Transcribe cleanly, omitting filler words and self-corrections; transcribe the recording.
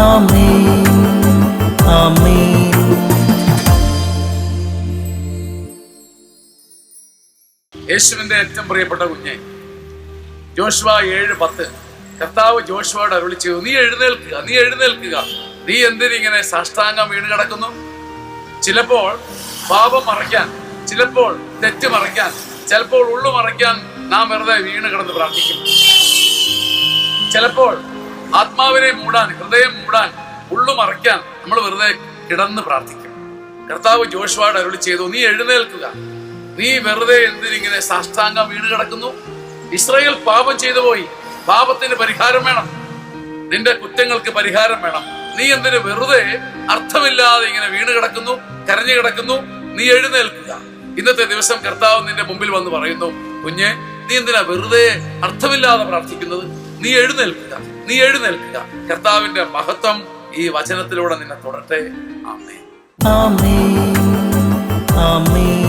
ആമേൻ ആമേൻ. യേശുവിന്റെ ഏറ്റവും പ്രിയപ്പെട്ട കുഞ്ഞെ, ജോഷുവ 7:10 കർത്താവ് ജോഷുവയോട് അരുളി ചെയ്തു, നീ എഴുന്നേൽക്കുക, നീ എഴുന്നേൽക്കുക, നീ എന്തിനിങ്ങനെ സാഷ്ടാംഗം വീണ് കിടക്കുന്നു? ചിലപ്പോൾ പാപം മറയ്ക്കാൻ, ചിലപ്പോൾ തെറ്റ് മറയ്ക്കാൻ, ചിലപ്പോൾ ഉള്ളു മറയ്ക്കാൻ നാം വെറുതെ വീണ് കിടന്ന് പ്രാർത്ഥിക്കും. ചിലപ്പോൾ ആത്മാവിനെ മൂടാൻ, ഹൃദയം മൂടാൻ, ഉള്ളു മറയ്ക്കാൻ നമ്മൾ വെറുതെ കിടന്ന് പ്രാർത്ഥിക്കും. കർത്താവ് ജോഷുവയോട് അരുളി ചെയ്തു, നീ എഴുന്നേൽക്കുക, നീ വെറുതെ എന്തിനിങ്ങനെ സാഷ്ടാംഗം വീണ് കിടക്കുന്നു? ഇസ്രായേൽ പാപം ചെയ്തു പോയി, പാപത്തിന് പരിഹാരം വേണം, നിന്റെ കുറ്റങ്ങൾക്ക് പരിഹാരം വേണം. നീ എന്തിന് വെറുതെ അർത്ഥമില്ലാതെ ഇങ്ങനെ വീണ് കിടക്കുന്നു, കരഞ്ഞു കിടക്കുന്നു? നീ എഴുന്നേൽക്കുക. ഇന്നത്തെ ദിവസം കർത്താവ് നിന്റെ മുമ്പിൽ വന്ന് പറയുന്നു, കുഞ്ഞെ, നീ എന്തിനാ വെറുതെ അർത്ഥമില്ലാതെ പ്രാർത്ഥിക്കുന്നത്? നീ എഴുന്നേൽക്കുക, നീ എഴുന്നേൽക്കുക. കർത്താവിന്റെ മഹത്വം ഈ വചനത്തിലൂടെ നിന്നെ തുടരട്ടെ. ആമേൻ ആമേൻ ആമേൻ.